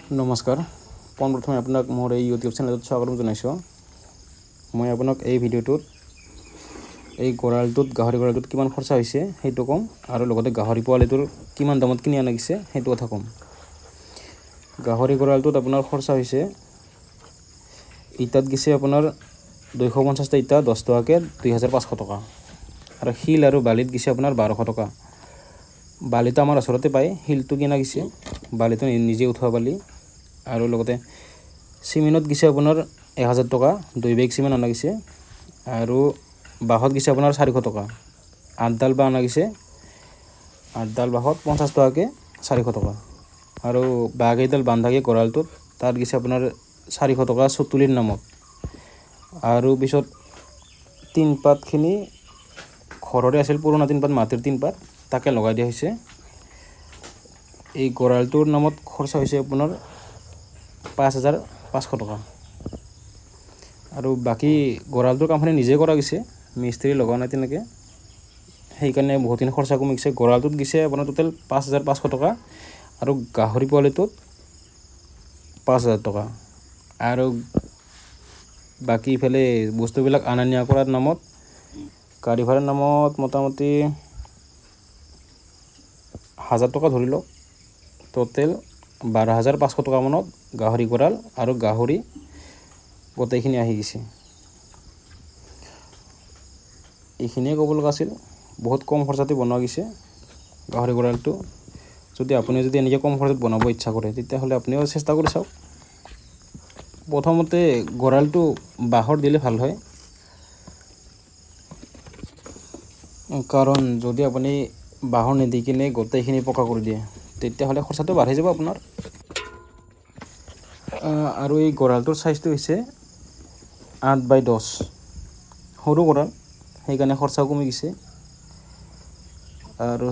নমস্কাৰ পোনপ্ৰথমে আপোনাক মোৰ এই ইউটিউব চেনেলত স্বাগতম জনাইছোঁ। মই আপোনাক এই ভিডিঅ'টোত এই গাহৰি গঁৰালটোত কিমান খৰচা হৈছে সেইটো ক'ম আৰু লগতে গাহৰি পোৱালিটোৰ কিমান দামত কিনি অনা গৈছে সেইটো কথা ক'ম। গাহৰি গঁৰালটোত আপোনাৰ খৰচা হৈছে ইটাত গৈছে আপোনাৰ 250টা ইটা 10 টকাকৈ 2500 টকা আৰু শিল আৰু বালিত গৈছে আপোনাৰ 1200 টকা। বালিটো আমাৰ ওচৰতে পায়, শিলটো কিনা গৈছে, বালিটো নিজে উঠোৱা বালি। আৰু লগতে চিমেণ্টত গৈছে আপোনাৰ 1000 টকা, 2 বেগ চিমেণ্ট অনা গৈছে। আৰু বাঁহত গৈছে আপোনাৰ 400 টকা, 8ডাল বাঁহ অনা গৈছে, 8ডাল বাঁহত 50 টকাকৈ 400 টকা। আৰু বাঁহকেইডাল বান্ধাকৈ গঁৰালটোত তাত গৈছে আপোনাৰ 400 টকা চতুলিৰ নামত। আৰু পিছত টিনপাতখিনি ঘৰৰে আছিল, পুৰণা টিনপাত, মাটিৰ টিনপাত, তাকে লগাই দিয়া হৈছে। এই গঁৰালটোৰ নামত খৰচা হৈছে আপোনাৰ 5500 টকা। আৰু বাকী গঁৰালটোৰ কামখিনি নিজে কৰা গৈছে, মিস্ত্ৰী লগোৱা নাই তেনেকৈ, সেইকাৰণে বহুতখিনি খৰচা কমি গৈছে। গঁৰালটোত গৈছে আপোনাৰ টোটেল 5500 টকা আৰু গাহৰি পোৱালিটোত 5000 টকা। আৰু বাকী ইফালে বস্তুবিলাক অনা নিয়া কৰাৰ নামত গাড়ী ভাড়াৰ নামত মোটামুটি 1000 টকা ধৰি লওক, টোটেল 12500 টকা মানত গাহৰি গঁৰাল আৰু গাহৰি গোটেইখিনি আহি গৈছে। এইখিনিয়ে ক'ব লগা আছিল। বহুত কম খৰচাতে বনোৱা গৈছে গাহৰি গঁৰালটো। আপুনি যদি এনেকৈ কম খৰচত বনাব ইচ্ছা কৰে তেতিয়াহ'লে আপুনিও চেষ্টা কৰি চাওক। প্ৰথমতে গঁৰালটো বাঁহৰ দিলে ভাল হয়, কাৰণ যদি আপুনি বাঁহৰ নিদি কিনে গোটেইখিনি পকা কৰি দিয়ে তেতিয়াহ'লে খৰচাটো বাঢ়ি যাব আপোনাৰ। আৰু এই গঁৰালটোৰ চাইজটো হৈছে 8x10, সৰু গঁৰাল, সেইকাৰণে খৰচাও কমি গৈছে। আৰু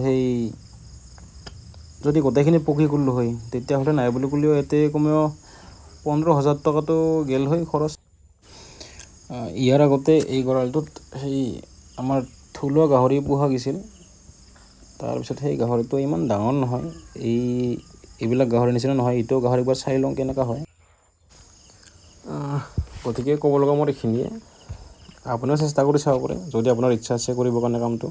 যদি গোটেইখিনি পকী কৰিলোঁ হয় তেতিয়াহ'লে নাই বুলি ক'লেও ইয়াতে কমেও 15000 টকাটো গেল হয় খৰচ। ইয়াৰ আগতে এই গঁৰালটোত আমাৰ থলুৱা গাহৰি পোহা গৈছিল। তাৰপিছত সেই গাহৰিটো ইমান ডাঙৰ নহয়, এইবিলাক গাহৰিৰ নিচিনা নহয়। এইটো গাহৰিবোৰ চাই লওঁ কেনেকুৱা হয়। গতিকে ক'ব লগা মোৰ এইখিনিয়ে। আপুনিও চেষ্টা কৰি চাব পাৰে যদি আপোনাৰ ইচ্ছা আছে কৰিবৰ কাৰণে কামটো।